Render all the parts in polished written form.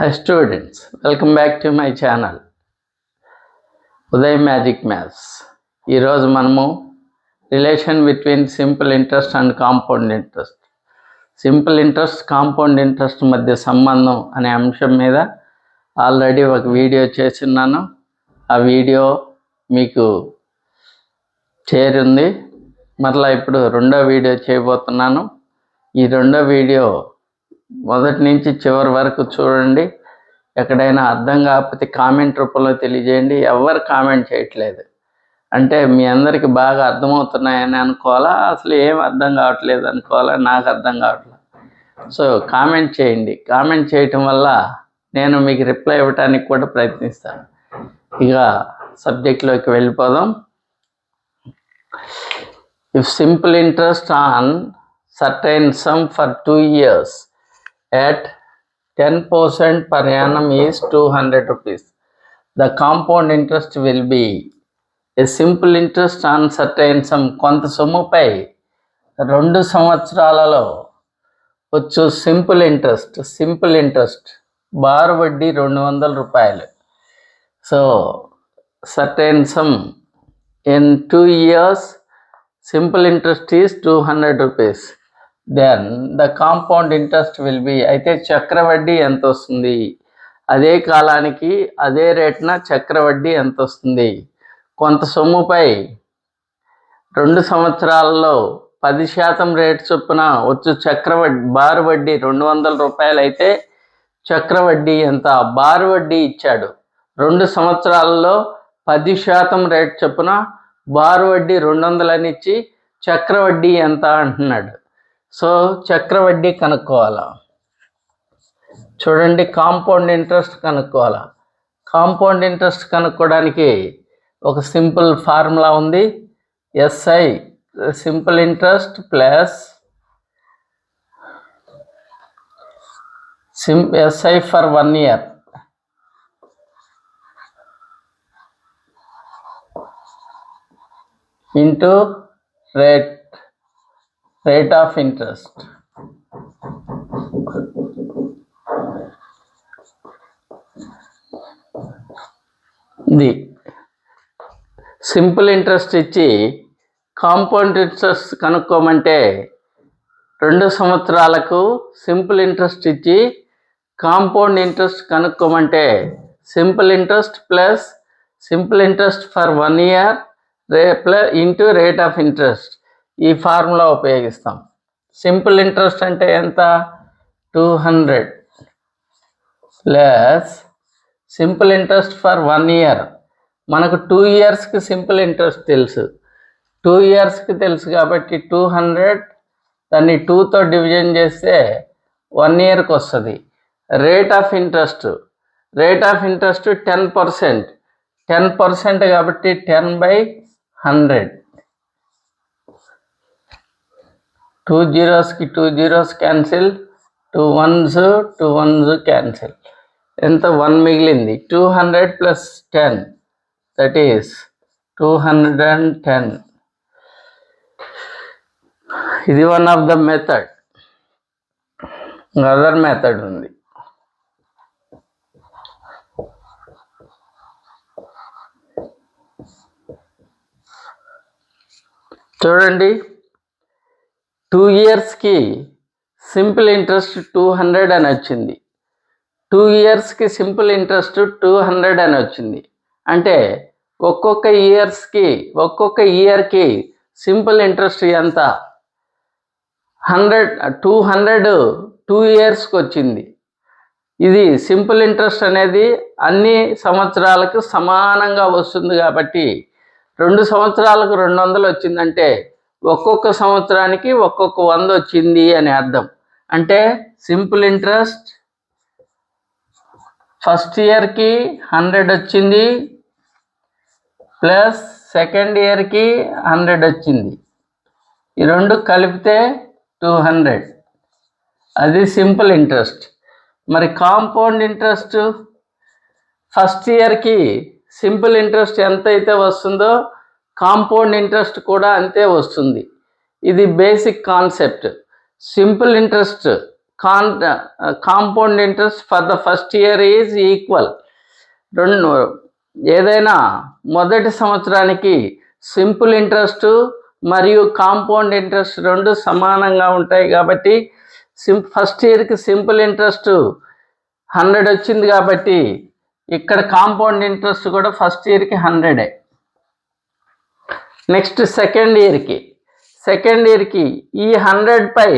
Hi students, welcome back to my channel Uday Magic Maths. ఈరోజు మనము relation between simple interest and compound interest, simple interest compound interest మధ్య సంబంధం అనే అంశం మీద ఆల్రెడీ ఒక వీడియో చేస్తున్నాను. ఆ వీడియో మీకు చేరింది. మరలా ఇప్పుడు రెండో వీడియో చేయబోతున్నాను. ఈ రెండో వీడియో మొదటి నుంచి చివరి వరకు చూడండి. ఎక్కడైనా అర్థం కాకపోతే కామెంట్ రూపంలో తెలియజేయండి. ఎవరు కామెంట్ చేయట్లేదు అంటే మీ అందరికీ బాగా అర్థమవుతున్నాయని అనుకోవాలా, అసలు ఏం అర్థం కావట్లేదు అనుకోవాలా, నాకు అర్థం కావట్లేదు. సో కామెంట్ చేయండి. కామెంట్ చేయటం వల్ల నేను మీకు రిప్లై ఇవ్వడానికి కూడా ప్రయత్నిస్తాను. ఇక సబ్జెక్ట్లోకి వెళ్ళిపోదాం. If simple interest on certain sum for 2 years at 10% per annum is 200 rupees. The compound interest will be a simple interest on certain sum. కొంత సొమ్ముపై 2 సంవత్సరాలలో వచ్చు సింపుల్ ఇంట్రెస్ట్ బార్ వడ్డీ 200 రూపాయలు. So certain sum in 2 years simple interest is 200 rupees. Then the compound interest will be, అయితే చక్రవడ్డీ ఎంత వస్తుంది, అదే కాలానికి అదే రేటున చక్రవడ్డీ ఎంత వస్తుంది. కొంత సొమ్ముపై 2 సంవత్సరాలలో 10% రేటు చొప్పున వచ్చు చక్రవడ్డీ బారు వడ్డీ 200 రూపాయలు అయితే చక్రవడ్డీ ఎంత? బారు వడ్డీ ఇచ్చాడు. 2 సంవత్సరాలలో 10% రేటు చొప్పున బారు వడ్డీ 200 అని ఇచ్చి చక్రవడ్డీ ఎంత అంటున్నాడు. సో చక్రవడ్డీ కనుక్కోవాలా. చూడండి, కాంపౌండ్ ఇంట్రెస్ట్ కనుక్కోవాలా. కాంపౌండ్ ఇంట్రెస్ట్ కనుక్కోవడానికి ఒక సింపుల్ ఫార్ములా ఉంది. SI simple interest plus SI for 1 year into rate of interest. ఇది సింపుల్ ఇంట్రెస్ట్ ఇచ్చి కాంపౌండ్ ఇంట్రెస్ట్ కనుక్కోమంటే 2 సంవత్సరాలకు సింపుల్ ఇంట్రెస్ట్ ఇచ్చి కాంపౌండ్ ఇంట్రెస్ట్ కనుక్కోమంటే simple interest plus simple interest for 1 year into rate of interest, ఈ formula ఉపయోగిస్తాం. Simple interest అంటే ఎంత? 200 plus simple interest for 1 year. మనకు 2 yearsకి సింపుల్ ఇంట్రెస్ట్ తెలుసు. 2 yearsకి తెలుసు కాబట్టి 200 దాన్ని 2తో డివిజన్ చేస్తే 1 yearకి వస్తుంది. రేట్ ఆఫ్ ఇంట్రెస్ట్ 10% కాబట్టి 10/100. 2 zeros కి 2 zeros క్యాన్సిల్, 2 ones క్యాన్సిల్. ఎంత? 1 మిగిలింది. 200 ప్లస్ 10 దట్ ఈస్ 210. ఇది one of the method. Other method ఉంది. చూడండి, 2 yearsకి సింపుల్ ఇంట్రెస్ట్ 200 అని వచ్చింది. 2 yearsకి సింపుల్ ఇంట్రెస్ట్ 200 అని వచ్చింది. అంటే ఒక్కొక్క ఇయర్కి సింపుల్ ఇంట్రెస్ట్ ఎంత? 200 2 yearsకి వచ్చింది. ఇది సింపుల్ ఇంట్రెస్ట్ అనేది అన్ని సంవత్సరాలకు సమానంగా వస్తుంది కాబట్టి 2 సంవత్సరాలకు 200 వచ్చిందంటే ఒక్కొక్క సంవత్సరానికి ఒక్కొక్క 100 వచ్చింది అని అర్థం. అంటే సింపుల్ ఇంట్రెస్ట్ ఫస్ట్ ఇయర్కి 100 వచ్చింది ప్లస్ సెకండ్ ఇయర్కి 100 వచ్చింది. ఈ రెండు కలిపితే 200. అది సింపుల్ ఇంట్రెస్ట్. మరి కాంపౌండ్ ఇంట్రెస్ట్ ఫస్ట్ ఇయర్కి సింపుల్ ఇంట్రెస్ట్ ఎంత అయితే వస్తుందో కాంపౌండ్ ఇంట్రెస్ట్ కూడా అంతే వస్తుంది. ఇది basic concept. Simple interest compound interest for the first year is equal. ఏదైనా మొదటి సంవత్సరానికి సింపుల్ ఇంట్రెస్ట్ మరియు కాంపౌండ్ ఇంట్రెస్ట్ రెండు సమానంగా ఉంటాయి కాబట్టి ఫస్ట్ ఇయర్కి సింపుల్ ఇంట్రెస్ట్ 100 వచ్చింది కాబట్టి ఇక్కడ కాంపౌండ్ ఇంట్రెస్ట్ కూడా ఫస్ట్ ఇయర్కి 100. నెక్స్ట్ సెకండ్ ఇయర్కి ఈ 100పై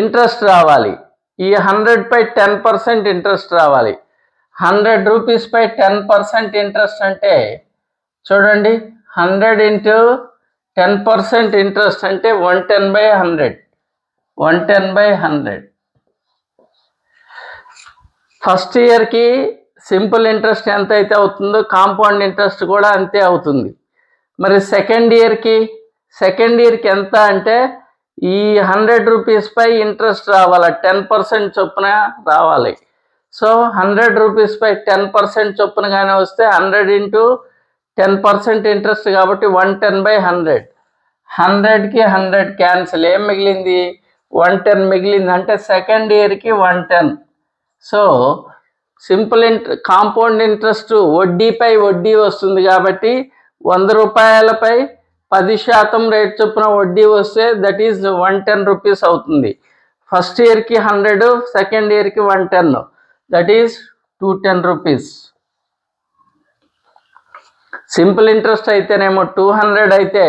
ఇంట్రెస్ట్ రావాలి. ఈ 100పై 10% ఇంట్రెస్ట్ రావాలి. 100 రూపీస్పై 10% ఇంట్రెస్ట్ అంటే చూడండి, 100 ఇంటూ 10% ఇంట్రెస్ట్ అంటే 110/100. 110/100. ఫస్ట్ ఇయర్కి సింపుల్ ఇంట్రెస్ట్ ఎంత అయితే అవుతుందో కాంపౌండ్ ఇంట్రెస్ట్ కూడా అంతే అవుతుంది. మరి సెకండ్ ఇయర్కి ఎంత అంటే ఈ 100 రూపీస్పై ఇంట్రెస్ట్ రావాలి, 10% చొప్పున రావాలి. సో 100 రూపీస్పై 10% చొప్పునగానే వస్తే 100 ఇంటూ 10% ఇంట్రెస్ట్ కాబట్టి 110/100. 100కి 100 క్యాన్సిల్, ఏం మిగిలింది? 110 మిగిలింది. అంటే సెకండ్ ఇయర్కి 110. సో కాంపౌండ్ ఇంట్రెస్ట్ వడ్డీపై వడ్డీ వస్తుంది కాబట్టి 100 రూపాయలపై 10% రేట్ చొప్పున వడ్డీ వస్తే దట్ ఈజ్ 110 రూపీస్ అవుతుంది. ఫస్ట్ ఇయర్కి 100, సెకండ్ ఇయర్కి 110, that is 210 rupees. Simple interest అయితేనేమో 200 అయితే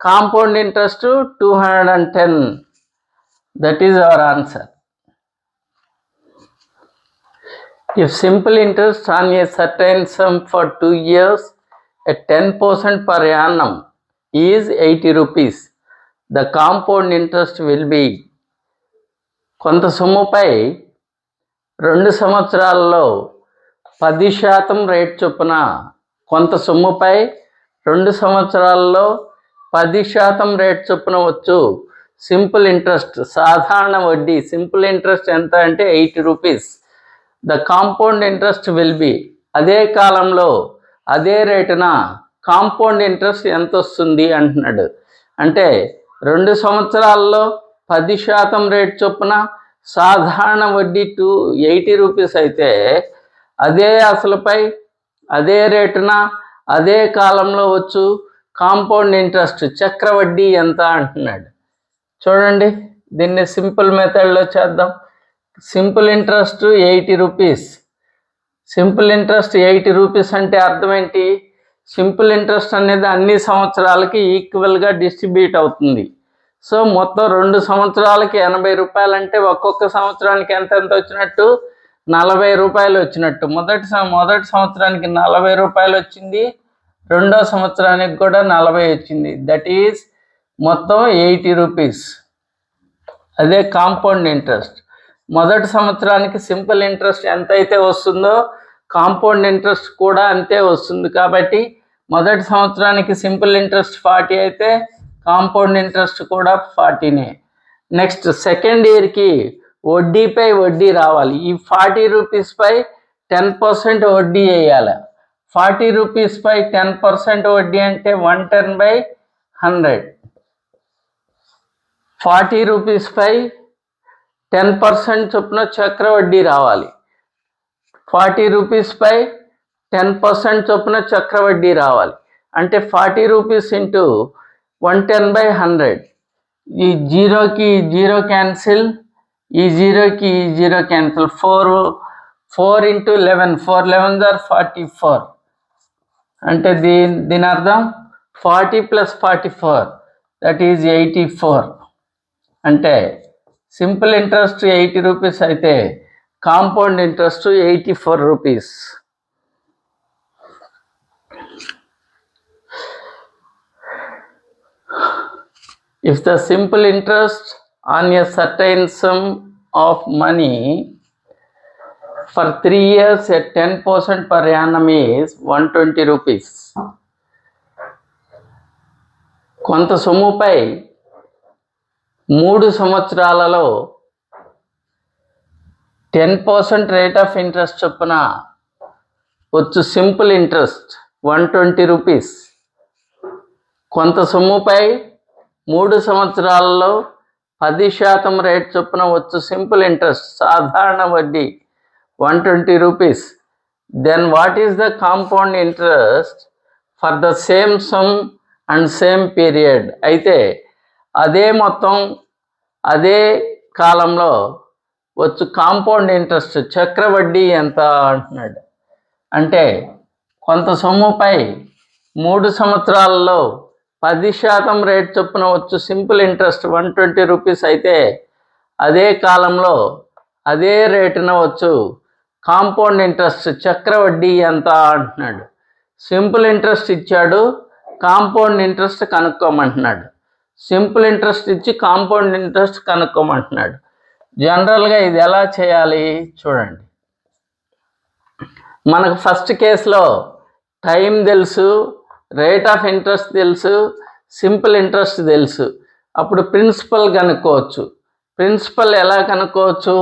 compound interest 210. That is our answer. If simple interest on a certain sum for 2 years at 10% per annum is 80 rupees, the compound interest will be. కొంత సొమ్ముపై 2 సంవత్సరాలలో 10% rate చొప్పున కొంత సొమ్ముపై 2 సంవత్సరాలలో 10% rate చొప్పున వచ్చు సింపుల్ ఇంట్రెస్ట్, సాధారణ వడ్డీ. సింపుల్ ఇంట్రెస్ట్ ఎంత అంటే 80 rupees. The compound interest will B. అదే కాలంలో అదే రేటున కాంపౌండ్ ఇంట్రెస్ట్ ఎంత వస్తుంది అంటున్నాడు. అంటే 2 సంవత్సరాల్లో 10% రేట్ చొప్పున సాధారణ వడ్డీ 80 రూపీస్ అయితే అదే అసలుపై అదే రేటున అదే కాలంలో వచ్చు కాంపౌండ్ ఇంట్రెస్ట్ చక్రవడ్డీ ఎంత అంటున్నాడు. చూడండి, దీన్ని సింపుల్ మెథడ్లో చేద్దాం. Simple interest 80 rupees. Simple interest 80 rupees అంటే అర్థం ఏంటి? సింపుల్ ఇంట్రెస్ట్ అనేది అన్ని సంవత్సరాలకి ఈక్వల్గా డిస్ట్రిబ్యూట్ అవుతుంది. సో మొత్తం 2 సంవత్సరాలకి 80 రూపాయలు అంటే ఒక్కొక్క సంవత్సరానికి ఎంత వచ్చినట్టు? 40 రూపాయలు వచ్చినట్టు. మొదటి సంవత్సరానికి 40 రూపాయలు వచ్చింది, రెండో సంవత్సరానికి కూడా 40 వచ్చింది. దట్ ఈజ్ మొత్తం 80 రూపీస్. అదే కాంపౌండ్ ఇంట్రెస్ట్. మొదటి సంవత్సరానికి సింపుల్ ఇంట్రెస్ట్ ఎంత అయితే వస్తుందో కాంపౌండ్ ఇంట్రెస్ట్ కూడా అంతే వస్తుంది. కాబట్టి మొదటి సంవత్సరానికి సింపుల్ ఇంట్రెస్ట్ 40 అయితే కాంపౌండ్ ఇంట్రెస్ట్ కూడా 40నే. నెక్స్ట్ సెకండ్ ఇయర్కి వడ్డీపై వడ్డీ రావాలి. ఈ 40 రూపీస్పై 10% వడ్డీ వేయాలి. 40 రూపీస్పై 10% వడ్డీ అంటే 110/100. 40 రూపీస్పై 10% చొప్పున చక్రవడ్డీ రావాలి. 40 రూపీస్పై 10% చొప్పున చక్రవడ్డీ రావాలి. అంటే 40 రూపీస్ ఇంటూ 110/100. ఈ 0కి 0 క్యాన్సిల్, ఈ 0కి 0 క్యాన్సిల్. 4 into 11, 4 11s are 44. అంటే దీని అర్థం 40 + 44 దట్ ఈజ్ 84. అంటే సింపుల్ ఇంట్రెస్ట్ 80 రూపీస్ అయితే compound interest 84 rupees. If the simple interest on a certain sum of money for 3 years at 10% per annum is 120 rupees. కొంత సొమ్ముపై 3 సంవత్సరాలలో 10% రేట్ ఆఫ్ ఇంట్రెస్ట్ చొప్పున వచ్చు సింపుల్ ఇంట్రెస్ట్ 120 రూపీస్. కొంత సొమ్ముపై 3 సంవత్సరాలలో 10% రేట్ చొప్పున వచ్చు సింపుల్ ఇంట్రెస్ట్ సాధారణ వడ్డీ 120 rupees. Then what is the compound interest for the same sum and same period? అయితే అదే మొత్తం అదే కాలంలో వచ్చు కాంపౌండ్ ఇంట్రెస్ట్ చక్రవడ్డీ ఎంత అంటున్నాడు. అంటే కొంత సొమ్ముపై 3 సంవత్సరాలలో 10% రేట్ చొప్పున వచ్చు సింపుల్ ఇంట్రెస్ట్ 120 రూపీస్ అయితే అదే కాలంలో అదే రేటున వచ్చు కాంపౌండ్ ఇంట్రెస్ట్ చక్రవడ్డీ ఎంత అంటున్నాడు. సింపుల్ ఇంట్రెస్ట్ ఇచ్చాడు, కాంపౌండ్ ఇంట్రెస్ట్ కనుక్కోమంటున్నాడు. సింపుల్ ఇంట్రెస్ట్ ఇచ్చి కాంపౌండ్ ఇంట్రెస్ట్ కనుక్కోమంటున్నాడు. జనరల్గా ఇది ఎలా చేయాలి చూడండి. మనకు ఫస్ట్ కేసులో టైం తెలుసు, రేట్ ఆఫ్ ఇంట్రెస్ట్ తెలుసు, సింపుల్ ఇంట్రెస్ట్ తెలుసు. అప్పుడు ప్రిన్సిపల్ కనుక్కోవచ్చు. ప్రిన్సిపల్ ఎలా కనుక్కోవచ్చు?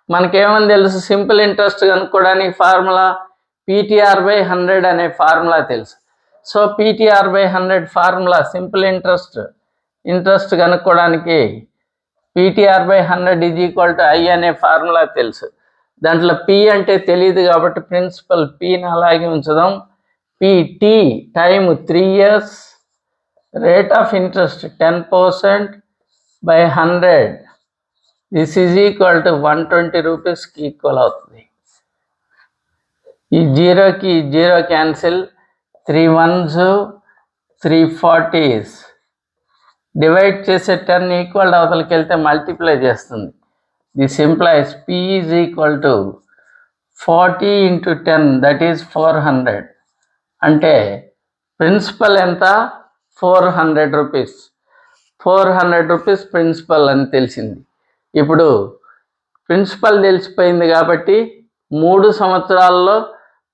మనకేమని తెలుసు? సింపుల్ ఇంట్రెస్ట్ కనుక్కోవడానికి ఫార్ములా PTR/100 అనే ఫార్ములా తెలుసు. So PTR/100 formula simple interest కనుక్కోవడానికి PTR/100 = I అనే ఫార్ములా తెలుసు. దాంట్లో P అంటే తెలియదు కాబట్టి ప్రిన్సిపల్ Pని అలాగే ఉంచుదాం. PT time 3 years, rate of interest 10%/100. This is equal to 120 రూపీస్కి ఈక్వల్ అవుతుంది. ఈ జీరోకి zero cancel, 3 1s 3 40s. Divide చేసే 10 ఈక్వల్ అవతలకి వెళ్తే మల్టిప్లై చేస్తుంది. This implies P is equal to 40 × 10 that is 400. అంటే ప్రిన్సిపల్ ఎంత? 400 రూపీస్. 400 రూపీస్ ప్రిన్సిపల్ అని తెలిసింది. ఇప్పుడు ప్రిన్సిపల్ తెలిసిపోయింది కాబట్టి 3 సంవత్సరాల్లో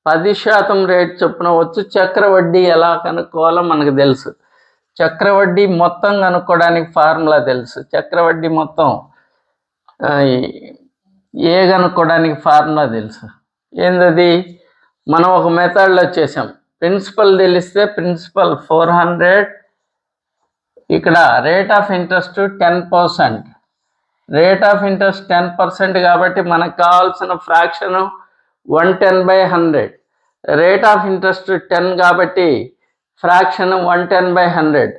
10% రేట్ చొప్పున వచ్చు చక్రవడ్డీ ఎలా కనుక్కోవాలో మనకు తెలుసు. చక్రవడ్డీ మొత్తం కనుక్కోవడానికి ఫార్ములా తెలుసు. చక్రవడ్డీ మొత్తం కనుక్కోవడానికి ఫార్ములా తెలుసు. ఏందది? మనం ఒక మెథడ్లో చేసాం. ప్రిన్సిపల్ తెలిస్తే ప్రిన్సిపల్ 400, ఇక్కడ rate of interest 10%. Rate of interest 10% కాబట్టి మనకు కావాల్సిన ఫ్రాక్షను 110/100. రేట్ ఆఫ్ ఇంట్రెస్ట్ 10 కాబట్టి ఫ్రాక్షన్ 110/100.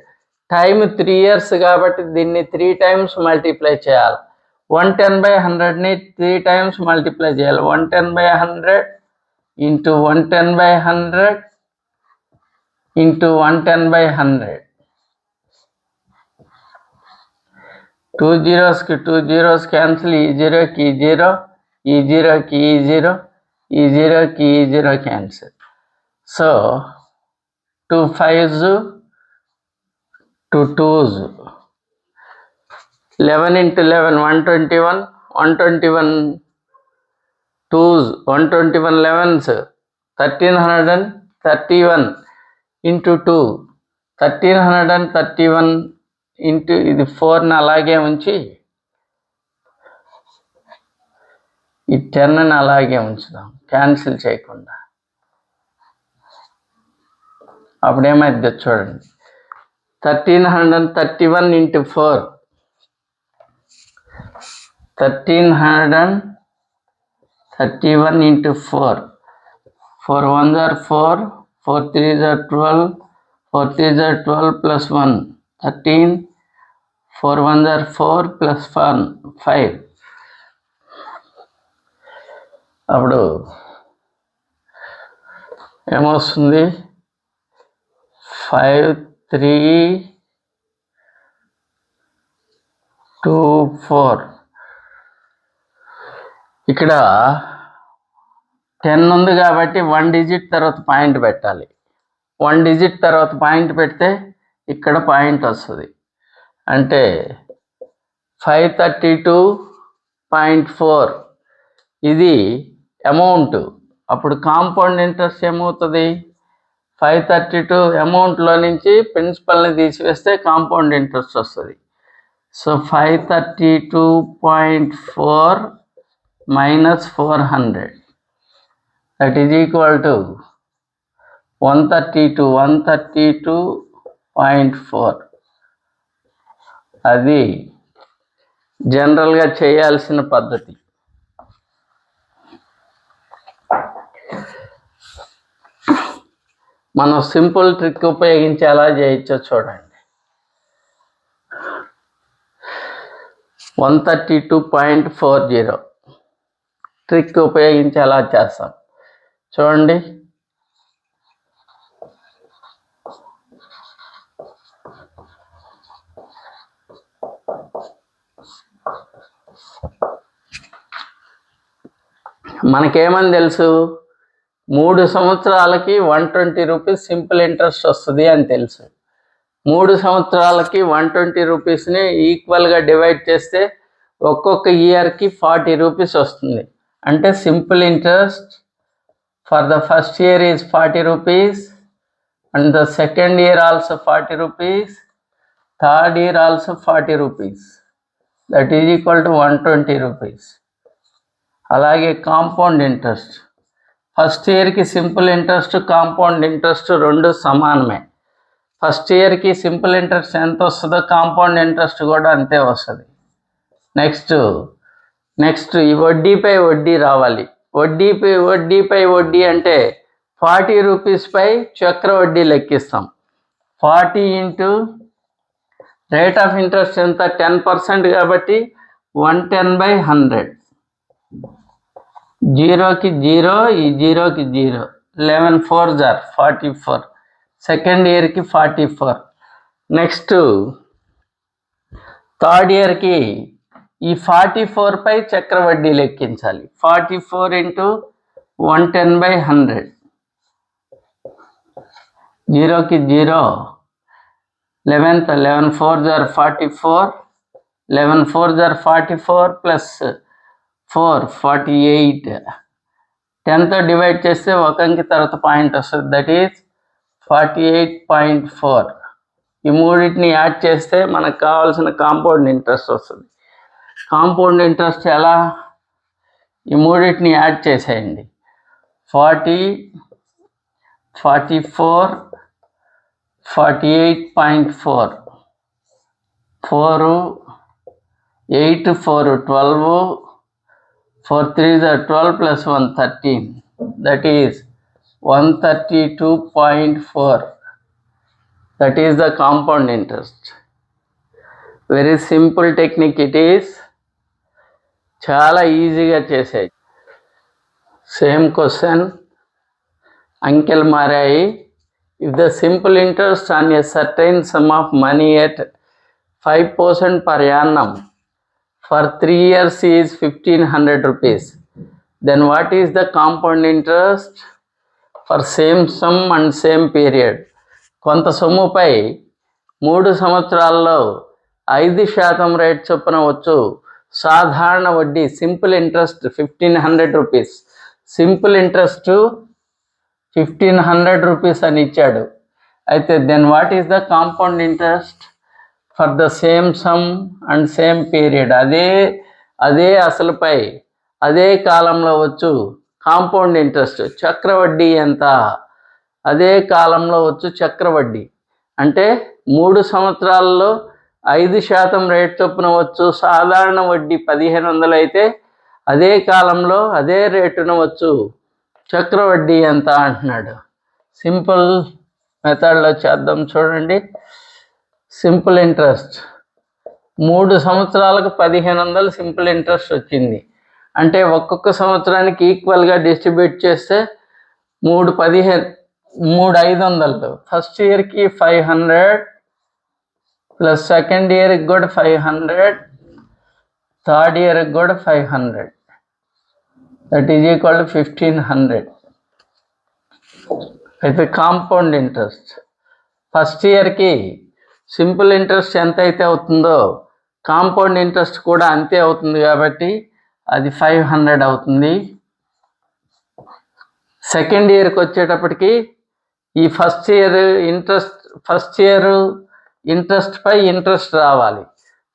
టైం 3 years కాబట్టి దీన్ని 3 times మల్టిప్లై చేయాలి. 110/100ని 3 times మల్టిప్లై చేయాలి. 110/100 × 110/100 × 110/100. 2 zeros కి 2 zeros క్యాన్సిల్, ఈ జీరోకి ఈ జీరో, ఈ జీరోకి ఈ జీరో, ఈ జీరోకి ఈ zero cancel. So 2 5s 2 2s. 11 × 11 121, 121 2s, 121 11s 1331 × 2, 1331 into ఇది 4ని అలాగే ఉంచి ఈ 10ని అలాగే ఉంచుదాం, క్యాన్సిల్ చేయకుండా. అప్పుడేమైద్ది చూడండి. 1331 × 4, 1331 × 4. 4 1s are 4, 4 3s are 12, 4 3s are 12 plus 1 13, 4 1s are 4 plus 1 5. అప్పుడు ఏమొస్తుంది? 5 3 2 4. ఇక్కడ 10 ఉంది కాబట్టి 1 digit తర్వాత పాయింట్ పెట్టాలి. 1 digit తర్వాత పాయింట్ పెడితే ఇక్కడ పాయింట్ వస్తుంది. అంటే 532.4 ఇది అమౌంట్. అప్పుడు కాంపౌండ్ ఇంట్రెస్ట్ ఏమవుతుంది? 532 అమౌంట్లో నుంచి ప్రిన్సిపల్ని తీసివేస్తే కాంపౌండ్ ఇంట్రెస్ట్ వస్తుంది. So 532.4 minus 400 that is equal to 132.4. అది జనరల్గా చేయాల్సిన పద్ధతి. మనం సింపుల్ ట్రిక్ ఉపయోగించి ఎలా చేయొచ్చో చూడండి. 132.40 ట్రిక్ ఉపయోగించి ఎలా చేస్తాం చూడండి. మనకేమని తెలుసు, 3 సంవత్సరాలకి 120 రూపీస్ సింపుల్ ఇంట్రెస్ట్ వస్తుంది అని తెలుసు. 3 సంవత్సరాలకి 120 రూపీస్ని ఈక్వల్గా డివైడ్ చేస్తే ఒక్కొక్క ఇయర్కి 40 రూపీస్ వస్తుంది. అంటే simple interest for the first year is 40 rupees and the second year also 40 rupees, third year also 40 rupees, that is equal to 120 rupees. అలాగే కాంపౌండ్ ఇంట్రెస్ట్, ఫస్ట్ ఇయర్కి సింపుల్ ఇంట్రెస్ట్ కాంపౌండ్ ఇంట్రెస్ట్ రెండు సమానమే. First ఇయర్కి simple interest ఎంత వస్తుందో compound interest కూడా అంతే వస్తుంది. నెక్స్ట్ ఈ వడ్డీపై వడ్డీ రావాలి. వడ్డీపై వడ్డీ అంటే 40 రూపీస్పై చక్ర వడ్డీ లెక్కిస్తాం. 40 ఇంటూ రేట్ ఆఫ్ ఇంట్రెస్ట్ ఎంత 10% కాబట్టి 110/100. 0కి 0, ఈ 0కి 0, 11 4s are 44. సెకండ్ ఇయర్కి 44. నెక్స్ట్ థర్డ్ ఇయర్కి ఈ 44పై చక్ర వడ్డీ లెక్కించాలి. 44 ఇంటూ 110/100, 0కి 0, 11 4s are 44, 11 4s are 44 plus 4 48. 10తో divide చేస్తే ఒక అంకి తర్వాత పాయింట్ వస్తుంది, దట్ ఈజ్ 48.4. ఈ మూడింటిని యాడ్ చేస్తే మనకు కావాల్సిన కాంపౌండ్ ఇంట్రెస్ట్ వస్తుంది. కాంపౌండ్ ఇంట్రెస్ట్ ఎలా, ఈ మూడింటిని యాడ్ చేసేయండి. 40, 44, 48.4, 4, 8, 4, 12, 4 3s are 12 plus 1 13, that is 132.4. that is the compound interest. Very simple technique it is. చాలా ఈజీగా చేసేది. సేమ్ క్వశ్చన్, అంకెలు మారాయి. If the simple interest on a certain some of money at 5% per annum for 3 years is 1500 rupees, then what is the compound interest for same sum and same period? కొంత సొమ్ముపై 3 సంవత్సరాల్లో 5% rate చొప్పున వచ్చు సాధారణ వడ్డీ simple interest 1500 rupees. Simple interest 1500 rupees అని ఇచ్చాడు. అయితే then what is the compound interest for the same sum and same period? అదే అసలుపై అదే కాలంలో వచ్చు కాంపౌండ్ ఇంట్రెస్ట్ చక్రవడ్డీ ఎంత? అదే కాలంలో వచ్చు చక్రవడ్డీ అంటే 3 సంవత్సరాల్లో 5% రేట్ చొప్పున వచ్చు సాధారణ వడ్డీ 1500 అయితే అదే కాలంలో అదే రేటున వచ్చు చక్రవడ్డీ ఎంత అంటున్నాడు. సింపుల్ మెథడ్లో చేద్దాం చూడండి. సింపుల్ ఇంట్రెస్ట్ 3 సంవత్సరాలకు 1500 సింపుల్ ఇంట్రెస్ట్ వచ్చింది. అంటే ఒక్కొక్క సంవత్సరానికి ఈక్వల్గా డిస్ట్రిబ్యూట్ చేస్తే 3 500. ఫస్ట్ ఇయర్కి 500 ప్లస్ సెకండ్ ఇయర్కి కూడా 500, థర్డ్ ఇయర్కి కూడా 500, దట్ ఈజ్ ఈక్వల్ టు 1500. అయితే కాంపౌండ్ ఇంట్రెస్ట్ ఫస్ట్ ఇయర్కి సింపుల్ ఇంట్రెస్ట్ ఎంత అయితే అవుతుందో కాంపౌండ్ ఇంట్రెస్ట్ కూడా అంతే అవుతుంది కాబట్టి అది 500 అవుతుంది. సెకండ్ ఇయర్కి వచ్చేటప్పటికి ఈ ఫస్ట్ ఇయర్ ఇంట్రెస్ట్ పై ఇంట్రెస్ట్ రావాలి.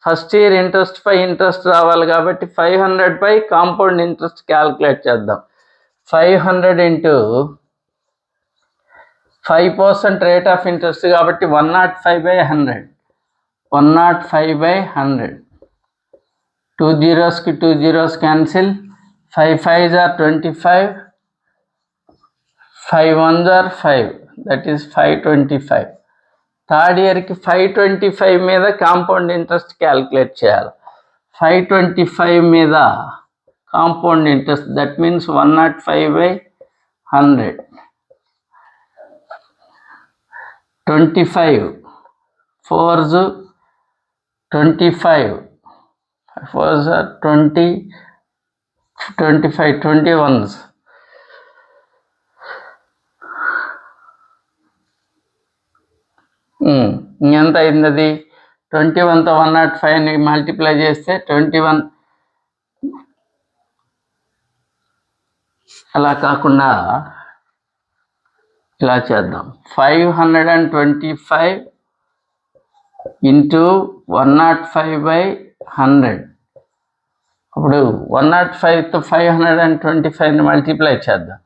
ఫస్ట్ ఇయర్ ఇంట్రెస్ట్ పై ఇంట్రెస్ట్ రావాలి కాబట్టి 500 పై కాంపౌండ్ ఇంట్రెస్ట్ క్యాల్కులేట్ చేద్దాం. 500 ఇంటూ 5% రేట్ ఆఫ్ ఇంట్రెస్ట్ కాబట్టి 105/100, 105/100 2 zeros ki 2 zeros cancel, 5 5s are 25, 5 1s are 5, that is 525. Third ఇయర్కి 525 మీద కాంపౌండ్ ఇంట్రెస్ట్ క్యాలిక్యులేట్ చేయాలి. 525 మీద compound interest, that means 105/100. 25 4s 25, 4s are 20, 25 21s. ఎంత అయింది అది? 21తో 105ని మల్టిప్లై చేస్తే 21. అలా కాకుండా ఇలా చేద్దాం, 525 ఇంటూ 105/100. అప్పుడు 105తో 525ని మల్టిప్లై చేద్దాం.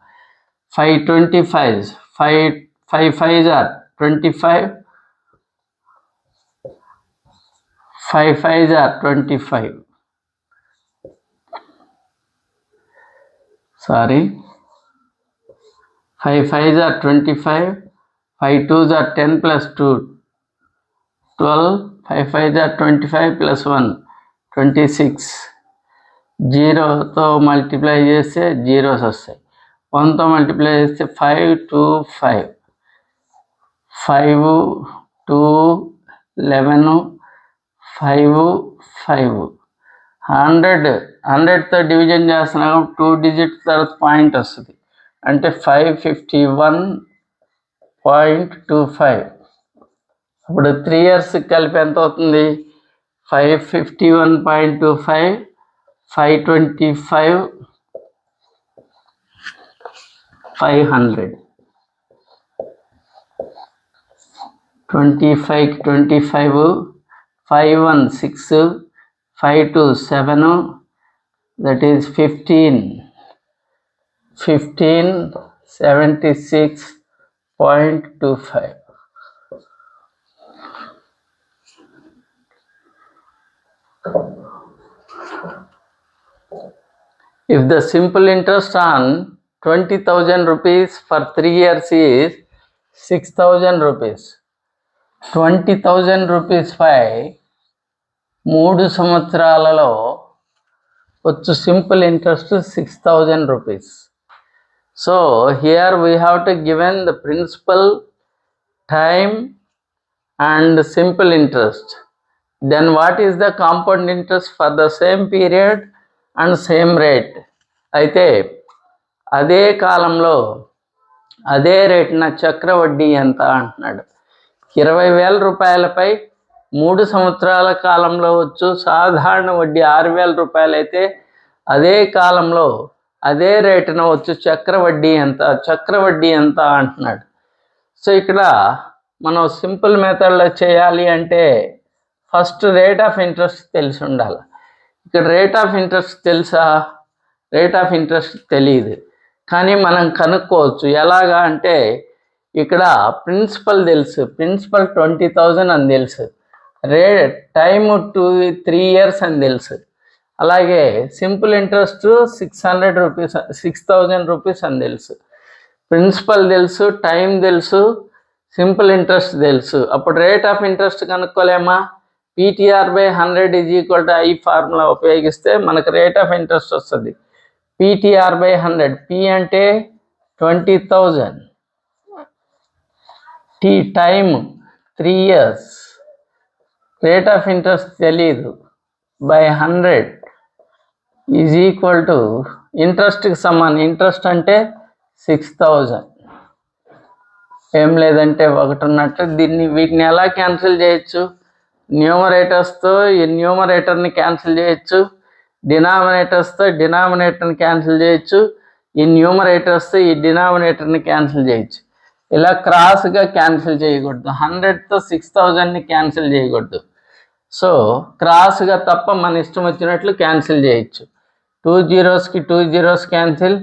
525s, 5 5s are 25, 5 5s are 25. Sorry, 5 5s are 25, 5 2s are 10 plus 2 12, 5 5s are 25 plus 1 26. 0తో multiply చేస్తే జీరోస్ వస్తాయి. 1తో మల్టిప్లై చేస్తే 5 2 5, 5 2 11, 5 5. 100తో డివిజన్ చేస్తున్నాం, 2 డిజిట్ తర్వాత పాయింట్ వస్తుంది, అంటే 551.25. ఇప్పుడు 3 years కలిపి ఎంత అవుతుంది? 551.25, 525, 500. 25కి 25, 5 1 6, 5 2 7, that is 15, 76.25. If the simple interest on 20,000 rupees for 3 years is 6,000 rupees, 20,000 rupees పై 3 సంవత్సరాలలో వచ్చు simple interest 6,000 rupees. So here we have to given the principal, time and simple interest. Then what is the compound interest for the same period and same rate? అయితే అదే కాలంలో అదే రేటున చక్రవడ్డీ ఎంత అంటున్నాడు. 20,000 రూపాయలపై 3 సంవత్సరాల కాలంలో వచ్చు సాధారణ వడ్డీ 6,000 రూపాయలు అయితే అదే కాలంలో అదే రేటున వచ్చు చక్రవడ్డీ ఎంత అంటున్నాడు. సో ఇక్కడ మనం సింపుల్ మెథడ్లో చేయాలి అంటే ఫస్ట్ రేట్ ఆఫ్ ఇంట్రెస్ట్ తెలిసి ఉండాలి. ఇక్కడ రేట్ ఆఫ్ ఇంట్రెస్ట్ తెలుసా? రేట్ ఆఫ్ ఇంట్రెస్ట్ తెలియదు, కానీ మనం కనుక్కోవచ్చు. ఎలాగా అంటే ఇక్కడ ప్రిన్సిపల్ తెలుసు, ప్రిన్సిపల్ 20,000 అని తెలుసు, టైము 3 years అని తెలుసు. అలాగే సింపుల్ ఇంట్రెస్ట్ 600 rupees, 6,000 rupees అని తెలుసు. ప్రిన్సిపల్ తెలుసు, టైం తెలుసు, సింపుల్ ఇంట్రెస్ట్ తెలుసు. అప్పుడు రేట్ ఆఫ్ ఇంట్రెస్ట్ కనుక్కోలేమా? PTR/100 = I ఫార్ములా ఉపయోగిస్తే మనకు రేట్ ఆఫ్ ఇంట్రెస్ట్ వస్తుంది. PTR/100, P అంటే 20,000, time 3 years, rate of interest తెలీదు, బై 100 = ఇంట్రెస్ట్కి సమానం. ఇంట్రెస్ట్ అంటే 6,000, ఏం లేదంటే 1 ఉన్నట్టు. వీటిని ఎలా క్యాన్సిల్ చేయొచ్చు? న్యూమరేటర్స్తో ఈ న్యూమరేటర్ని క్యాన్సిల్ చేయొచ్చు, డినామినేటర్స్తో డినామినేటర్ని క్యాన్సిల్ చేయొచ్చు, ఈ న్యూమరేటర్స్తో ఈ డినామినేటర్ని క్యాన్సిల్ చేయొచ్చు. ఇలా క్రాస్గా క్యాన్సిల్ చేయకూడదు. 100తో 6,000ని క్యాన్సిల్ చేయకూడదు. సో క్రాస్గా తప్ప మన ఇష్టం వచ్చినట్లు క్యాన్సిల్ చేయొచ్చు. 2 zeros-కి 2 zeros క్యాన్సిల్,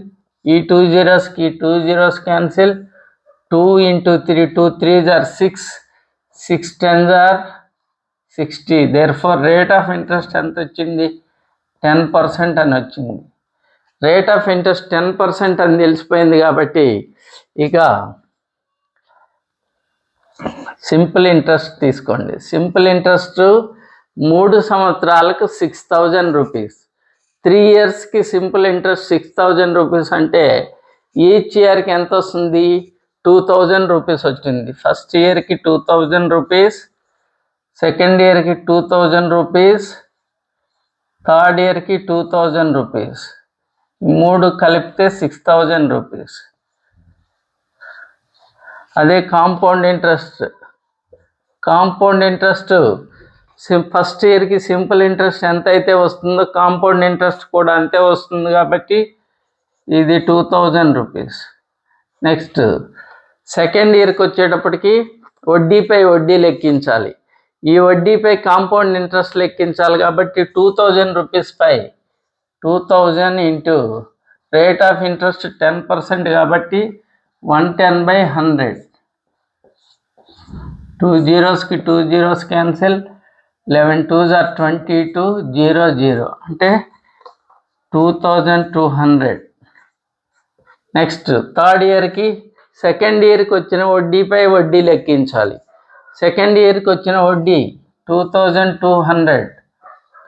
ఈ 2 zeros-కి 2 zeros cancel. 2 into 3, 2 3s are 6, 6 10s are 60. Therefore rate of interest ఎంత వచ్చింది? 10% అని వచ్చింది. రేట్ ఆఫ్ ఇంట్రెస్ట్ 10% అని తెలిసిపోయింది కాబట్టి ఇక సింపుల్ ఇంట్రెస్ట్ తీసుకోండి. సింపుల్ ఇంట్రెస్ట్ 3 సంవత్సరాలకు 6,000 రూపీస్. 3 ఇయర్స్కి సింపుల్ ఇంట్రెస్ట్ 6,000 రూపీస్ అంటే ఈచ్ ఇయర్కి ఎంత వస్తుంది? 2,000 రూపీస్ వచ్చింది. ఫస్ట్ ఇయర్కి 2,000 రూపీస్, సెకండ్ ఇయర్కి 2,000 రూపీస్, థర్డ్ ఇయర్కి 2,000 రూపీస్. 3 కలిపితే 6,000 రూపీస్. అదే కాంపౌండ్ ఇంట్రెస్ట్. ఫస్ట్ ఇయర్కి సింపుల్ ఇంట్రెస్ట్ ఎంత అయితే వస్తుందో కాంపౌండ్ ఇంట్రెస్ట్ కూడా అంతే వస్తుంది కాబట్టి ఇది 2,000 రూపీస్. నెక్స్ట్ సెకండ్ ఇయర్కి వచ్చేటప్పటికి వడ్డీపై వడ్డీ లెక్కించాలి. ఈ వడ్డీపై కాంపౌండ్ ఇంట్రెస్ట్ లెక్కించాలి కాబట్టి 2,000 రూపీస్ పై 2,000 ఇంటూ రేట్ ఆఫ్ ఇంట్రెస్ట్ 10% కాబట్టి 110/100. 2 zeros కి 2 zeros క్యాన్సిల్, 11 2s are 22, 0 0 అంటే 2,200. నెక్స్ట్ థర్డ్ ఇయర్కి సెకండ్ ఇయర్కి వచ్చిన వడ్డీపై వడ్డీ లెక్కించాలి. సెకండ్ ఇయర్కి వచ్చిన వడ్డీ 2,200,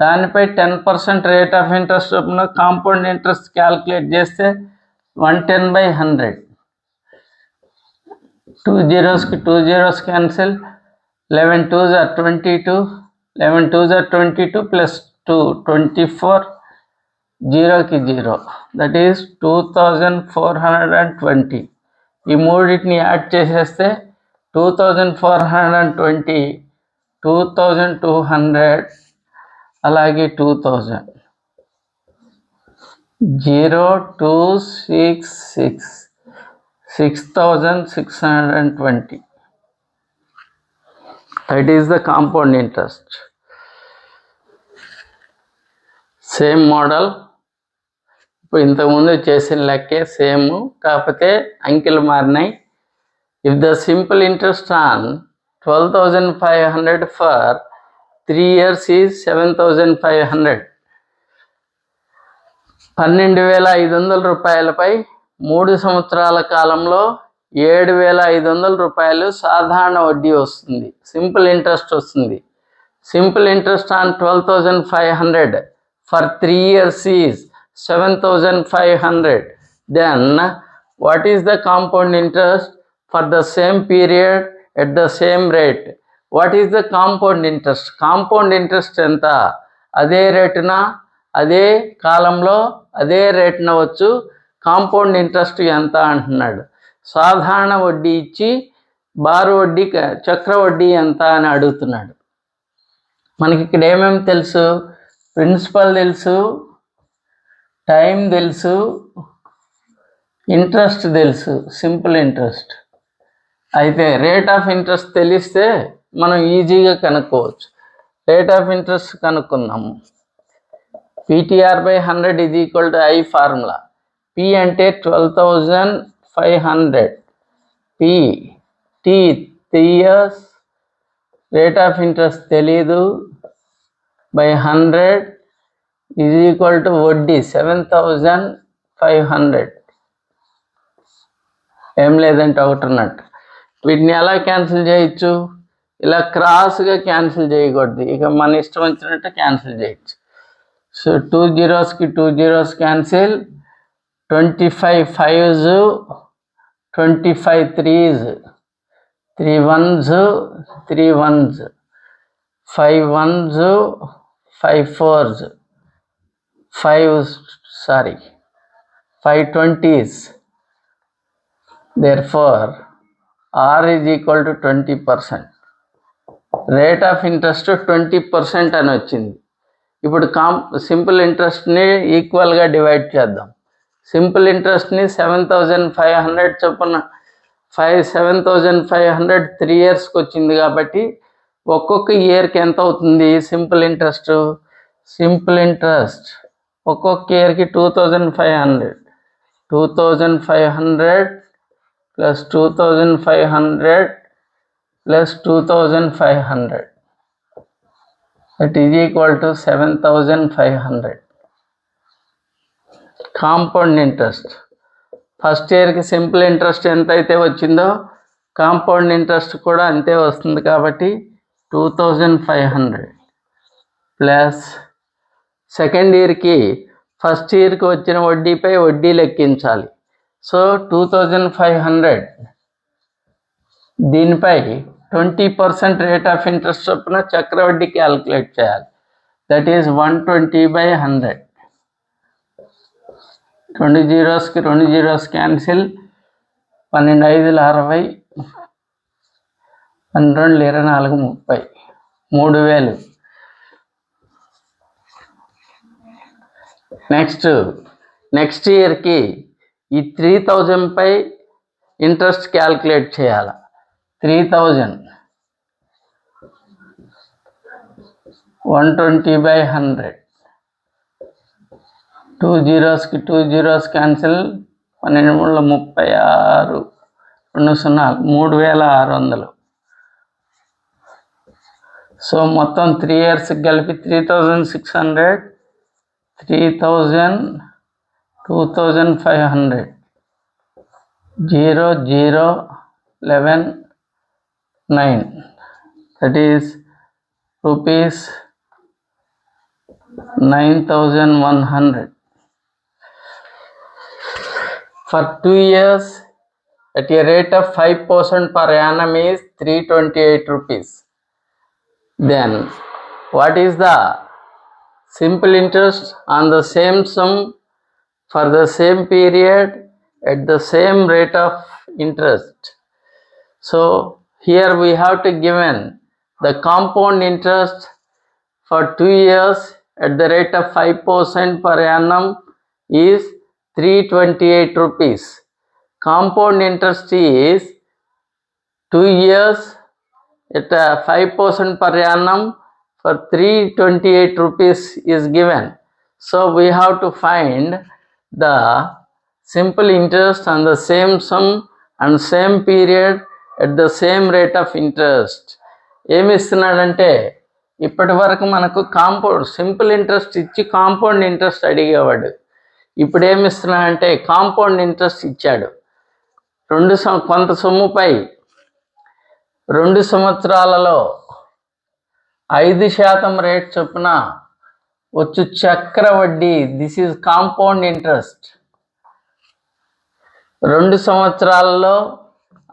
దానిపై 10% రేట్ ఆఫ్ ఇంట్రెస్ట్ చొప్పున కాంపౌండ్ ఇంట్రెస్ట్ క్యాల్కులేట్ చేస్తే 110/100. 2 zeros కి 2 zeros cancel, 11 2s are 22, 11 2s are 22 plus 2 24, 0కి 0, దట్ ఈస్ 2,420. ఈ మూడింటిని యాడ్ చేసేస్తే 2,420, 2,200 అలాగే 2,000. 0266 6,620. That is the compound interest. Same model, ఇప్పుడు ఇంతకుముందు చేసిన లెక్కే సేమ్, కాకపోతే అంకెలు మారినాయి. If the simple interest on 12,500 for 3 years is 7,500. 12,500 రూపాయలపై 3 సంవత్సరాల కాలంలో 7,500 రూపాయలు సాధారణ వడ్డీ వస్తుంది, సింపుల్ ఇంట్రెస్ట్ వస్తుంది. Simple interest on 12,500 for 3 years is 7,500. Then what is the compound interest for the same period at the same rate? What is the compound interest? Compound interest ఎంత? అదే రేటున అదే కాలంలో అదే రేటున వచ్చు. కాంపౌండ్ ఇంట్రెస్ట్ ఎంత అంటున్నాడు. సాధారణ వడ్డీ ఇచ్చి బారు వడ్డీ చక్ర వడ్డీ ఎంత అని అడుగుతున్నాడు. మనకి ఇక్కడ ఏమేమి తెలుసు? ప్రిన్సిపల్ తెలుసు, టైం తెలుసు, ఇంట్రెస్ట్ తెలుసు, సింపుల్ ఇంట్రెస్ట్. అయితే రేట్ ఆఫ్ ఇంట్రెస్ట్ తెలిస్తే మనం ఈజీగా కనుక్కోవచ్చు. రేట్ ఆఫ్ ఇంట్రెస్ట్ కనుక్కుందాము. PTR/100 is equal to I formula. P అంటే 12,500, T 3 years, rate of interest తెలీదు, బై 100 ఈజ్ ఈక్వల్ టు వడ్డీ 7,500. ఏం లేదంటే ఒకటి ఉన్నట్టు. వీటిని ఎలా క్యాన్సిల్ చేయొచ్చు? ఇలా క్రాస్గా క్యాన్సిల్ చేయకూడదు, ఇక మన ఇష్టం వచ్చినట్టు క్యాన్సిల్ చేయొచ్చు. సో 2 zeros కి 2 zeros cancel, 25 5s, 25 3s, 3 1s, 3 1s, 5 1s, 5 4s, 5 20s. Therefore R is equal to 20%. Rate of interest 20% అని వచ్చింది. ఇప్పుడు సింపుల్ ఇంట్రెస్ట్ని ఈక్వల్గా డివైడ్ చేద్దాం. సింపుల్ ఇంట్రెస్ట్ని 7,500 చొప్పున 7,500 3 yearsకి వచ్చింది కాబట్టి ఒక్కొక్క ఇయర్కి ఎంత అవుతుంది సింపుల్ ఇంట్రెస్ట్? సింపుల్ ఇంట్రెస్ట్ ఒక్కొక్క ఇయర్కి 2,500, 2,500 plus 2,500 plus 2,500, that is equal to 7,500. Compound interest. First ఇయర్కి సింపుల్ ఇంట్రెస్ట్ ఎంత అయితే వచ్చిందో కాంపౌండ్ ఇంట్రెస్ట్ కూడా అంతే వస్తుంది. కాబట్టి 2500 ప్లస్ సెకండ్ ఇయర్కి ఫస్ట్ ఇయర్కి వచ్చిన వడ్డీపై వడ్డీ లెక్కించాలి. సో 2500 దీనిపై 20% రేట్ ఆఫ్ ఇంట్రెస్ట్ చొప్పున చక్రవడ్డీ క్యాలిక్యులేట్ చేయాలి. That is 120/100. 2 జీరోస్కి 2 zeros cancel. 12 5 60, 12 24 30, 3000. Next ఇయర్కి ఈ 3000 పై ఇంట్రెస్ట్ క్యాల్కులేట్ చేయాలి. 3000 120/100. 2 జీరోస్కి 2 జీరోస్ క్యాన్సిల్. 12 36, 2 0, 3600. సో మొత్తం 3 ఇయర్స్కి కలిపి 3600, 3000, 2500, 0 0 11 9. That is rupees 9100. For 2 years at a rate of 5% per annum is 328 rupees. Then what is the simple interest on the same sum for the same period at the same rate of interest? So here we have to given the compound interest for 2 years at the rate of 5% per annum is 328 rupees. Compound interest is 2 years at 5% per annum for 328 rupees is given. So we have to find the simple interest on the same sum and same period at the same rate of interest. ఏమి ఇస్తున్నాడంటే ఇప్పటి వరకు మనకు simple interest ఇచ్చి compound interest అడిగేవాడు. ఇప్పుడు ఏమి ఇస్తున్నాడంటే compound interest ఇచ్చాడు. కొంత సొమ్ముపై 2 సంవత్సరాలలో 5% రేట్ చొప్పున వచ్చు చక్రవడ్డీ. This is compound interest. 2 సంవత్సరాలలో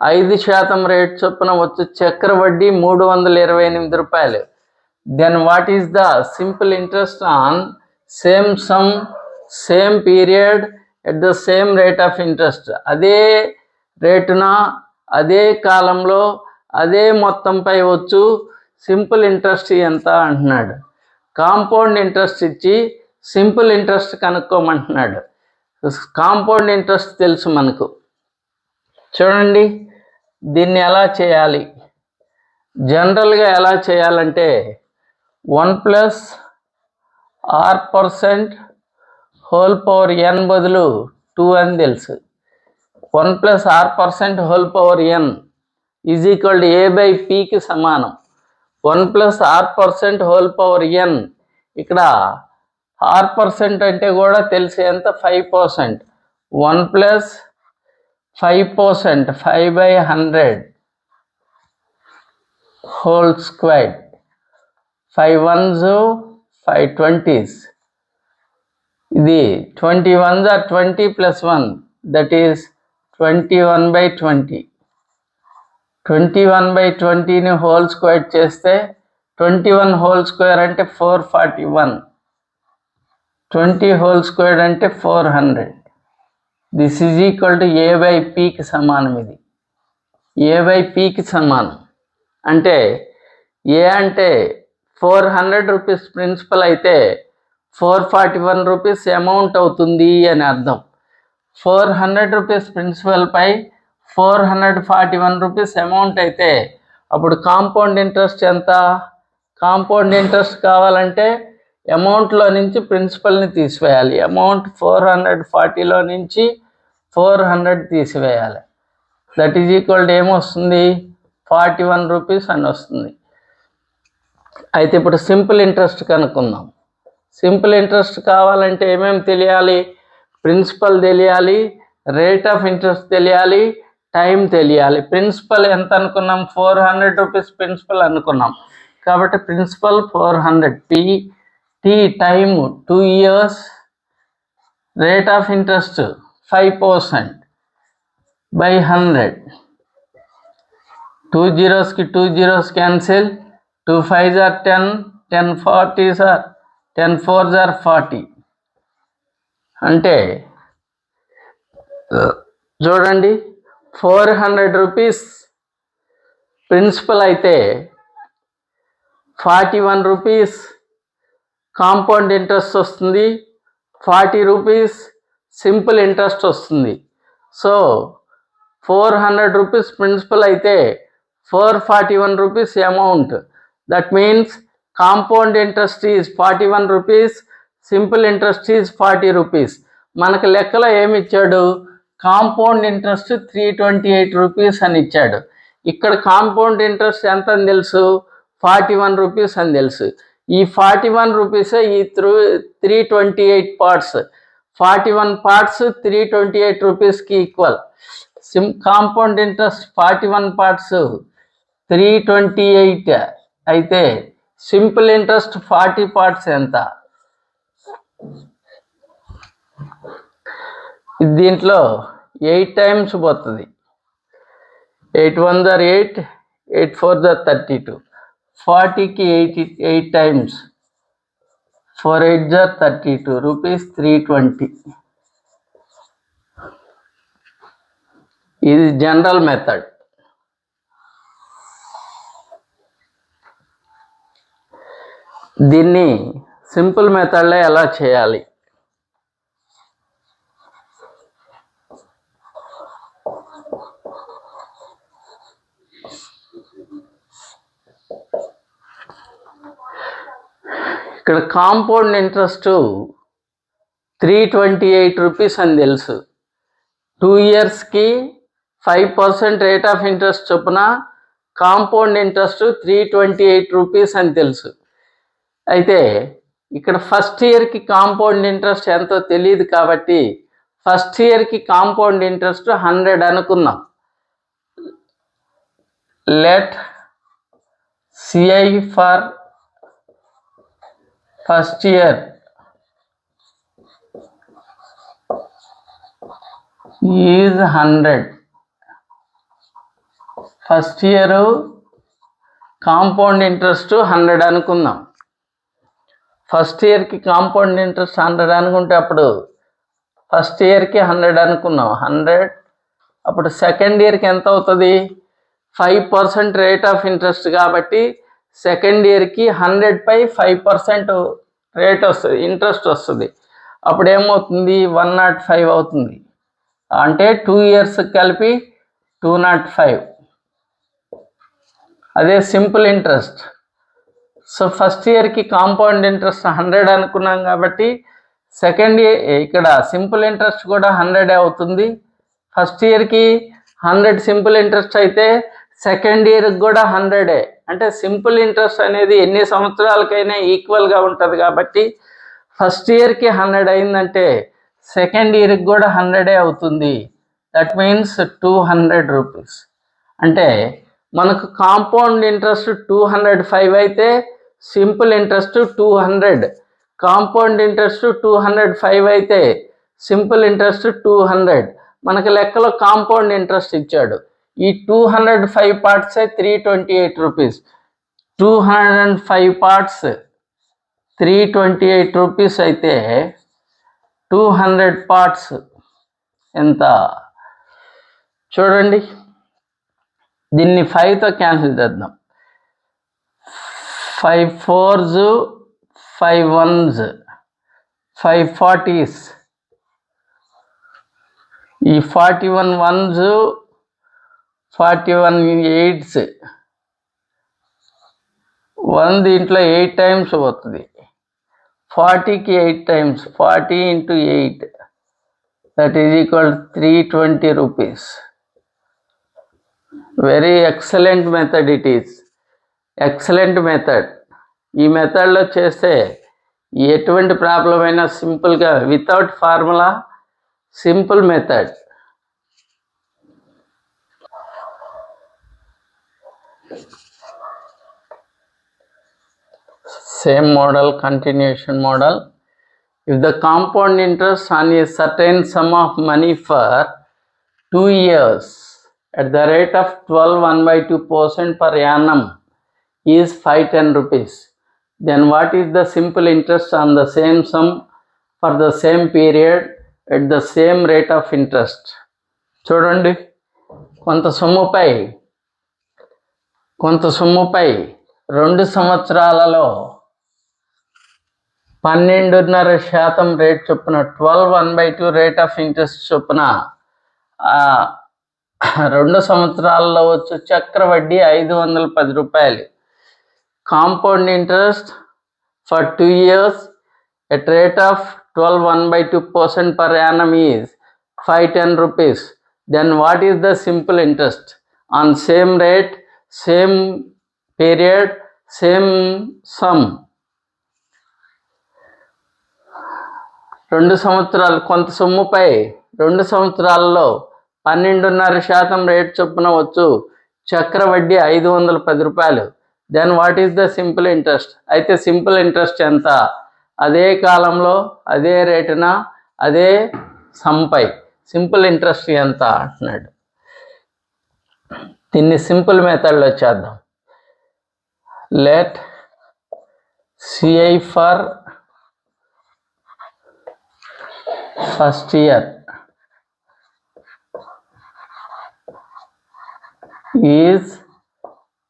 5% రేట్ చొప్పున వచ్చు చక్రవడ్డీ 328 రూపాయలు. Then what is the simple interest on same sum same period at the same rate of interest? అదే రేటున అదే కాలంలో అదే మొత్తంపై వచ్చు సింపుల్ ఇంట్రెస్ట్ ఎంత అంటున్నాడు. కాంపౌండ్ ఇంట్రెస్ట్ ఇచ్చి సింపుల్ ఇంట్రెస్ట్ కనుక్కోమంటున్నాడు. కాంపౌండ్ ఇంట్రెస్ట్ తెలుసు మనకు. చూడండి దీన్ని ఎలా చేయాలి. జనరల్గా ఎలా చేయాలంటే 1+r% హోల్ పవర్ n బదులు 2 అని తెలుసు. 1+r% whole power n is equal to a/p సమానం. 1+r% whole power n. ఇక్కడ r% అంటే కూడా తెలిసి ఎంత 5%. 1+5%, 5/100 whole squared. 5 1s 5 20s. ఇది 21s are 20 plus 1, that is 21/20. 21/20ని whole square చేస్తే 21 హోల్ స్క్వేర్ అంటే 441. 20 హోల్ స్క్వేర్ అంటే 400. దిస్ ఈజ్ ఈక్వల్ టు a/pకి సమానం. ఇది a/pకి సమానం. అంటే ఏ అంటే 400 రూపీస్ ప్రిన్సిపల్ అయితే 441 రూపీస్ అమౌంట్ అవుతుంది అని అర్థం. 400 రూపీస్ ప్రిన్సిపల్పై 441 రూపీస్ అమౌంట్ అయితే అప్పుడు కాంపౌండ్ ఇంట్రెస్ట్ ఎంత? కాంపౌండ్ ఇంట్రెస్ట్ కావాలంటే అమౌంట్లో నుంచి ప్రిన్సిపల్ని తీసివేయాలి. అమౌంట్ 440లో నుంచి 400 తీసివేయాలి. దట్ ఈజ్ ఈక్వల్ టు ఏమొస్తుంది? 41 రూపీస్ అని వస్తుంది. అయితే ఇప్పుడు సింపుల్ ఇంట్రెస్ట్ కనుక్కుందాం. సింపుల్ ఇంట్రెస్ట్ కావాలంటే ఏమేమి తెలియాలి? ప్రిన్సిపల్ తెలియాలి, రేట్ ఆఫ్ ఇంట్రెస్ట్ తెలియాలి, టైం తెలియాలి. ప్రిన్సిపల్ ఎంత అనుకున్నాం? 400 రూపీస్ ప్రిన్సిపల్ అనుకున్నాం కాబట్టి principal 400. T time 2 years, rate of interest 5% by 100. 2 zeros की 2 zeros cancel, 2 5s are 10, 10 40s are 10 4s are 40. అంటే చూడండి 400 రూపీస్ ప్రిన్సిపల్ అయితే 41 రూపీస్ కాంపౌండ్ ఇంట్రెస్ట్ వస్తుంది, 40 రూపీస్ సింపుల్ ఇంట్రెస్ట్ వస్తుంది. సో 400 రూపీస్ ప్రిన్సిపల్ అయితే 441 rupees amount. That means compound interest is 41 rupees, simple interest is 40 rupees. మనకు లెక్కలో ఏమి ఇచ్చాడు? కాంపౌండ్ ఇంట్రెస్ట్ 328 రూపీస్ అని ఇచ్చాడు. ఇక్కడ కాంపౌండ్ ఇంట్రెస్ట్ ఎంత అని తెలుసు? 41 రూపీస్ అని తెలుసు. ఈ 41 రూపీసే ఈ 328 పార్ట్స్. 41 పార్ట్స్ 328 రూపీస్కి ఈక్వల్. కాంపౌండ్ ఇంట్రెస్ట్ 41 పార్ట్స్ 328 అయితే సింపుల్ ఇంట్రెస్ట్ 40 పార్ట్స్ ఎంత? దీంట్లో 8 టైమ్స్ పోతుంది. 8 1s are 8, 8 4s are 32. 40కి 8 times, 4 8s are 32 rupees 320. ఇది జనరల్ మెథడ్. దీన్ని సింపుల్ మెథడ్లో ఎలా చేయాలి? ఇక్కడ కాంపౌండ్ ఇంట్రెస్ట్ 328 రూపీస్ అని తెలుసు. 2 yearsకి 5% రేట్ ఆఫ్ ఇంట్రెస్ట్ చొప్పున కాంపౌండ్ ఇంట్రెస్ట్ 328 రూపీస్ అని తెలుసు. అయితే ఇక్కడ ఫస్ట్ ఇయర్కి కాంపౌండ్ ఇంట్రెస్ట్ ఎంతో తెలియదు కాబట్టి ఫస్ట్ ఇయర్కి కాంపౌండ్ ఇంట్రెస్ట్ 100 అనుకున్నాం. Let CI for first year is 100. First year compound interest 100 అనుకుందాం. ఫస్ట్ ఇయర్కి కాంపౌండ్ ఇంట్రెస్ట్ 100 అనుకుంటే అప్పుడు ఫస్ట్ ఇయర్కి 100 అనుకున్నాం. 100 అప్పుడు సెకండ్ ఇయర్కి ఎంత అవుతుంది? 5% రేట్ ఆఫ్ ఇంట్రెస్ట్ కాబట్టి సెకండ్ ఇయర్కి 100 5% రేట్ వస్తుంది, ఇంట్రెస్ట్ వస్తుంది. అప్పుడు ఏమవుతుంది? 105 అవుతుంది. అంటే 2 years కలిపి 205. అదే సింపుల్ ఇంట్రెస్ట్. సో ఫస్ట్ ఇయర్కి కాంపౌండ్ ఇంట్రెస్ట్ 100 అనుకున్నాం కాబట్టి సెకండ్ ఇయర్ ఇక్కడ సింపుల్ ఇంట్రెస్ట్ కూడా 100 అవుతుంది. ఫస్ట్ ఇయర్కి 100 సింపుల్ ఇంట్రెస్ట్ అయితే సెకండ్ ఇయర్కి కూడా 100. అంటే సింపుల్ ఇంట్రెస్ట్ అనేది ఎన్ని సంవత్సరాలకైనా ఈక్వల్గా ఉంటుంది కాబట్టి ఫస్ట్ ఇయర్కి 100 అయిందంటే సెకండ్ ఇయర్కి కూడా 100 అవుతుంది. That means 200 rupees. అంటే మనకు కాంపౌండ్ ఇంట్రెస్ట్ 205 అయితే సింపుల్ ఇంట్రెస్ట్ 200. కాంపౌండ్ ఇంట్రెస్ట్ 205 అయితే సింపుల్ ఇంట్రెస్ట్ 200. మనకు లెక్కలో కాంపౌండ్ ఇంట్రెస్ట్ ఇచ్చాడు. ఈ 205 పార్ట్సే 328 రూపీస్. 205 పార్ట్స్ 328 రూపీస్ అయితే 200 పార్ట్స్ ఎంత? చూడండి, దీన్ని 5తో క్యాన్సిల్ చేద్దాం. 5 4s 5 1s 5 40s. ఈ 41 1s 41 8s. 1 దీంట్లో 8 టైమ్స్ పోతుంది. 40కి 8 times, 40 into 8 that is equal to 320 rupees. Very excellent method it is. Excellent method. ఈ మెథడ్లో చేస్తే ఎటువంటి ప్రాబ్లం అయినా సింపుల్గా without formula simple method. Same model, continuation model. If the compound interest on a certain sum of money for 2 years at the rate of 12.1/2% per annum is 510 rupees, then what is the simple interest on the same sum for the same period at the same rate of interest? చూడండి, కొంత సొమ్ముపై 2 సంవత్సరాలలో 12.5% rate చొప్పున 12.1/2 rate of interest చొప్పున 2 సంవత్సరాలలో వచ్చు చక్రవడ్డీ 510 రూపాయలు. Compound interest for 2 years at rate of 12.1/2% per annum is 510 rupees. Then what is the simple interest on same rate, same period, same sum? 2 సంవత్సరాలు కొంత సొమ్ముపై 2 సంవత్సరాలలో 12.5% రేట్ చొప్పున వచ్చు చక్రవడ్డీ 510 రూపాయలు. Then what is the simple interest? అయితే simple interest ఎంత? అదే కాలంలో అదే రేటున అదే సంపై సింపుల్ ఇంట్రెస్ట్ ఎంత అంటున్నాడు. దీన్ని సింపుల్ మెథడ్లో చేద్దాం. Let CI for first year is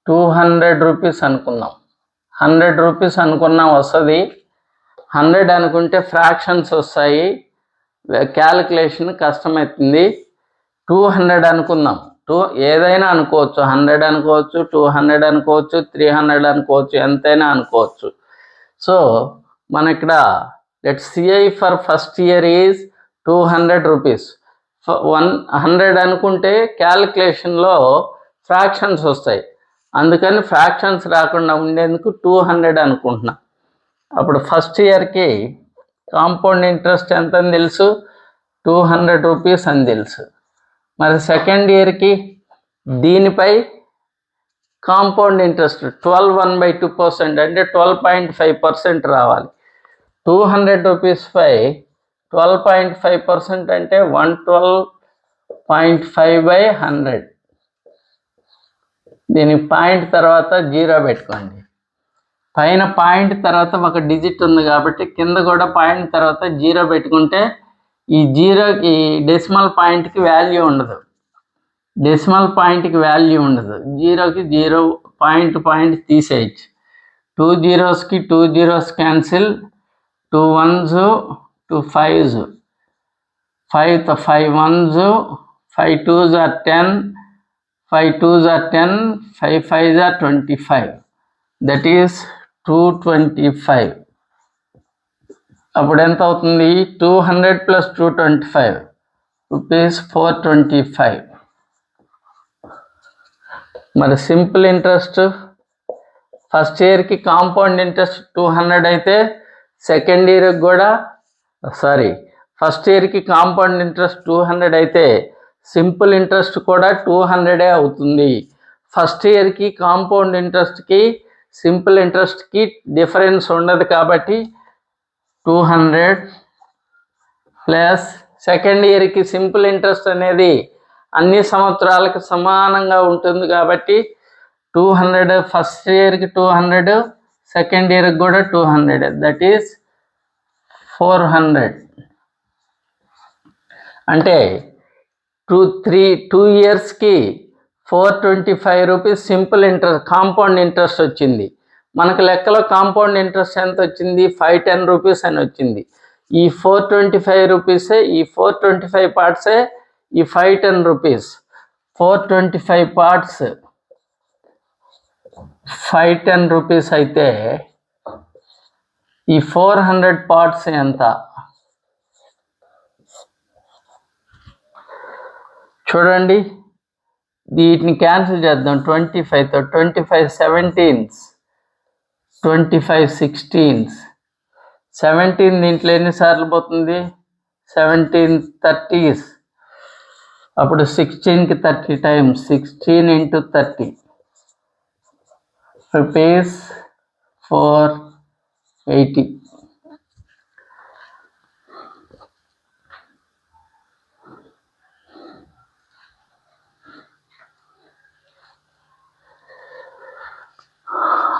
200 rupees అనుకుందాం. 100 రూపీస్ అనుకున్నాం వస్తుంది. 100 అనుకుంటే ఫ్రాక్షన్స్ వస్తాయి, క్యాలిక్యులేషన్ కష్టమవుతుంది. 200 అనుకుందాం. ఏదైనా అనుకోవచ్చు, 100 అనుకోవచ్చు, 200 అనుకోవచ్చు, 300 అనుకోవచ్చు, ఎంతైనా అనుకోవచ్చు. సో మన ఇక్కడ let CI for first year is 200 rupees. 100 అనుకుంటే క్యాలిక్యులేషన్లో ఫ్రాక్షన్స్ వస్తాయి, అందుకని ఫ్రాక్షన్స్ రాకుండా ఉండేందుకు 200 అనుకుంటున్నా. అప్పుడు ఫస్ట్ ఇయర్కి కాంపౌండ్ ఇంట్రెస్ట్ ఎంత అని తెలుసు, 200 రూపీస్ అని తెలుసు. మరి సెకండ్ ఇయర్కి దీనిపై కాంపౌండ్ ఇంట్రెస్ట్ 12.1/2% అంటే 12.5% రావాలి. 200 రూపీస్పై 12.5% అంటే 112.5/100. దీని పాయింట్ తర్వాత 0 పెట్టుకోండి. పైన పాయింట్ తర్వాత ఒక డిజిట్ ఉంది కాబట్టి కింద కూడా పాయింట్ తర్వాత 0 పెట్టుకుంటే ఈ 0కి డెసిమల్ పాయింట్కి వాల్యూ ఉండదు. 0కి 0 పాయింట్ తీసేయచ్చు. 2 zeros కి 2 zeros cancel, 2 1s 2 5s, 5 1s, 5 2s are 10, 5 2s are 10, 5 5s are 25. That is 225. అప్పుడు ఎంత అవుతుంది? 200 + 225 రూపీస్ 425. మరి సింపుల్ ఇంట్రెస్ట్ ఫస్ట్ ఇయర్కి కాంపౌండ్ ఇంట్రెస్ట్ 200 అయితే సెకండ్ ఇయర్కి కూడా ఫస్ట్ ఇయర్కి కాంపౌండ్ ఇంట్రెస్ట్ 200 అయితే సింపుల్ ఇంట్రెస్ట్ కూడా 200 అవుతుంది. ఫస్ట్ ఇయర్కి కాంపౌండ్ ఇంట్రెస్ట్కి సింపుల్ ఇంట్రెస్ట్కి డిఫరెన్స్ ఉండదు కాబట్టి 200 ప్లస్ సెకండ్ ఇయర్కి సింపుల్ ఇంట్రెస్ట్ అనేది అన్ని సంవత్సరాలకు సమానంగా ఉంటుంది కాబట్టి 200. ఫస్ట్ ఇయర్కి 200, సెకండ్ ఇయర్కి కూడా 200, దట్ ఈస్ 400. అంటే 2 ఇయర్స్కి 425 rupees simple interest compound interest వచ్చింది. మనకు లెక్కలో కాంపౌండ్ ఇంట్రెస్ట్ ఎంత వచ్చింది? 510 రూపీస్ అని వచ్చింది. ఈ 425 రూపీసే, ఈ 425 పార్ట్సే ఈ 510 రూపీస్. 425 పార్ట్స్ 510 రూపీస్ అయితే ఈ 400 పార్ట్స్ ఎంత? చూడండి, వీటిని క్యాన్సిల్ చేద్దాం. 25తో 25 17s, 25 16s. 17 దీంట్లో ఎన్నిసార్లు పోతుంది? 1730s. అప్పుడు 16కి 30 times 16 into 30 rupees 480.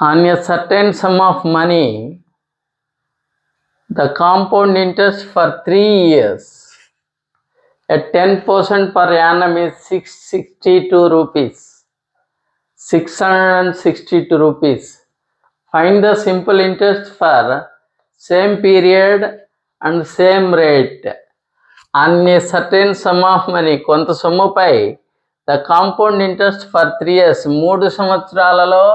On a certain sum of money, the compound interest for 3 years at 10% per annum is 662 rupees. 662 rupees. Find the simple interest for same period and same rate. On a certain sum of money, కొంత సొమ్ముపై the compound interest for 3 years, 3 సంవత్సరాలలో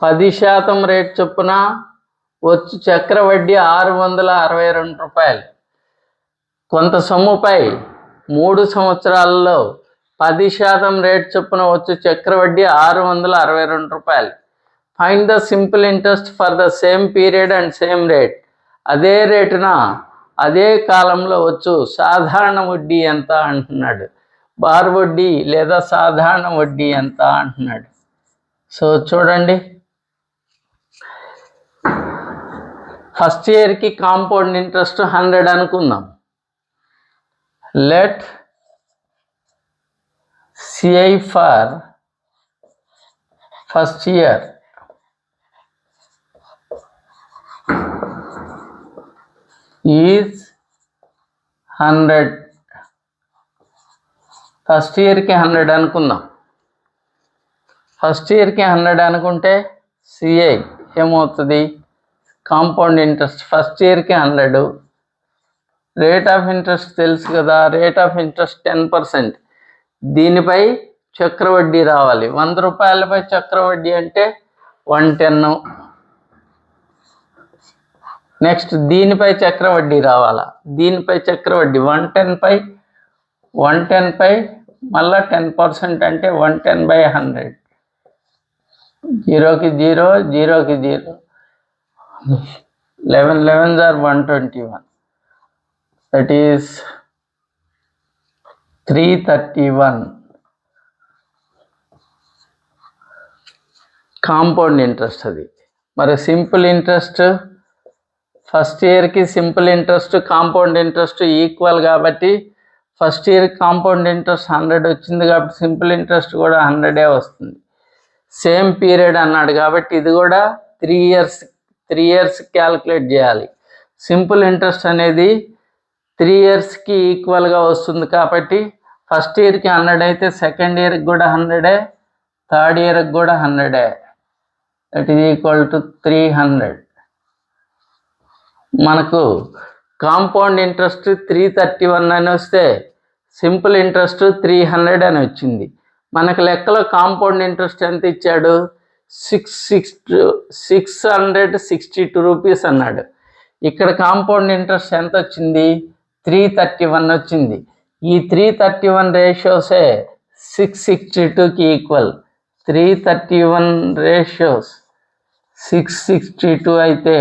10% rate చొప్పున వచ్చు చక్రవడ్డీ 662 రూపాయలు. కొంత సొమ్ముపై 3 సంవత్సరాలలో 10% rate చొప్పున వచ్చు చక్రవడ్డీ 662 రూపాయలు. Find the simple interest for the same period and same rate. అదే రేటున అదే కాలంలో వచ్చు సాధారణ వడ్డీ ఎంత అంటున్నాడు. బార్ వడ్డీ లేదా సాధారణ వడ్డీ ఎంత అంటున్నాడు. సో చూడండి, ఫస్ట్ ఇయర్కి కాంపౌండ్ ఇంట్రెస్ట్ 100 అనుకుందాం. Let CI for first year is 100. First ఇయర్కి 100 అనుకుందాం. ఫస్ట్ ఇయర్కి 100 అనుకుంటే CI ఏమవుతుంది? కాంపౌండ్ ఇంట్రెస్ట్ ఫస్ట్ ఇయర్కి 100. రేట్ ఆఫ్ ఇంట్రెస్ట్ తెలుసు కదా, రేట్ ఆఫ్ ఇంట్రెస్ట్ 10%. దీనిపై చక్రవడ్డీ రావాలి. 100 రూపాయలపై చక్రవడ్డీ అంటే 110. నెక్స్ట్ దీనిపై చక్రవడ్డీ రావాలా, దీనిపై చక్రవడ్డీ 110పై మళ్ళా 10% అంటే 110/100. 0కి 0, 0కి 0, 11 11s are 121. That is 331. Compound interest అది. మరి సింపుల్ ఇంట్రెస్ట్ ఫస్ట్ ఇయర్కి simple interest compound interest equal కాబట్టి ఫస్ట్ ఇయర్ కాంపౌండ్ ఇంట్రెస్ట్ 100 వచ్చింది కాబట్టి సింపుల్ ఇంట్రెస్ట్ కూడా 100 వస్తుంది. సేమ్ పీరియడ్ అన్నాడు కాబట్టి ఇది కూడా 3 ఇయర్స్ క్యాల్కులేట్ చేయాలి. సింపుల్ ఇంట్రెస్ట్ అనేది 3 ఇయర్స్కి ఈక్వల్గా వస్తుంది కాబట్టి ఫస్ట్ ఇయర్కి 100 అయితే సెకండ్ ఇయర్కి కూడా 100, థర్డ్ ఇయర్కి కూడా 100. That is equal to 300. మనకు కాంపౌండ్ ఇంట్రెస్ట్ 331 అని వస్తే సింపుల్ ఇంట్రెస్ట్ 300 అని వచ్చింది. మనకు లెక్కలో కాంపౌండ్ ఇంట్రెస్ట్ ఎంత ఇచ్చాడు? 662 రూపీస్ అన్నాడు. ఇక్కడ కాంపౌండ్ ఇంట్రెస్ట్ ఎంత వచ్చింది? 331 వచ్చింది. ఈ 331 రేషియోసే 662కి ఈక్వల్. 331 రేషియోస్ 662 అయితే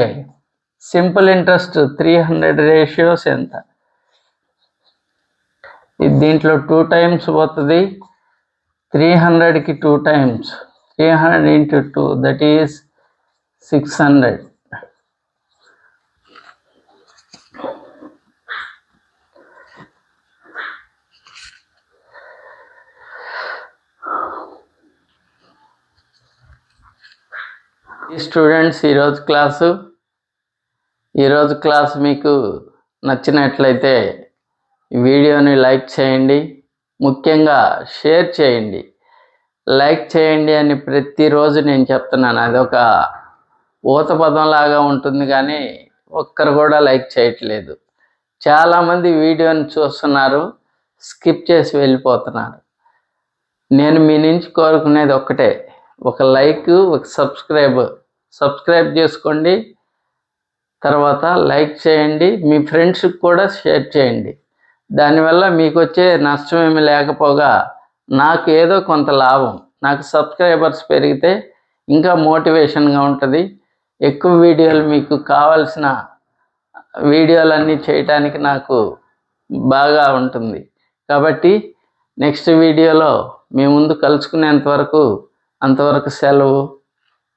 సింపుల్ ఇంట్రెస్ట్ 300 రేషియోస్ ఎంత? దీంట్లో 2 times పోతుంది. 300కి 2 times, 300 into 2, that is 600. Students, ఈరోజు క్లాస్ మీకు నచ్చినట్లయితే ఈ వీడియోని లైక్ చేయండి, ముఖ్యంగా షేర్ చేయండి. లైక్ చేయండి అని ప్రతిరోజు నేను చెప్తున్నాను. అదొక ఊత పదంలాగా ఉంటుంది కానీ ఒక్కరు కూడా లైక్ చేయట్లేదు. చాలామంది వీడియోని చూస్తున్నారు, స్కిప్ చేసి వెళ్ళిపోతున్నారు. నేను మీ నుంచి కోరుకునేది ఒక్కటే, ఒక లైక్, ఒక సబ్స్క్రైబ్ చేసుకోండి. తర్వాత లైక్ చేయండి, మీ ఫ్రెండ్స్కి కూడా షేర్ చేయండి. దానివల్ల మీకు వచ్చే నష్టం ఏమి లేకపోగా నాకు ఏదో కొంత లాభం. నాకు సబ్స్క్రైబర్స్ పెరిగితే ఇంకా మోటివేషన్గా ఉంటుంది. ఎక్కువ వీడియోలు మీకు కావాల్సిన వీడియోలన్నీ చేయటానికి నాకు బాగా ఉంటుంది. కాబట్టి నెక్స్ట్ వీడియోలో మీ ముందు కలుసుకునేంత వరకు అంతవరకు సెలవు.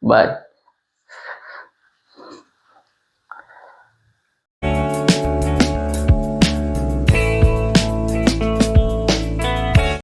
బాయ్.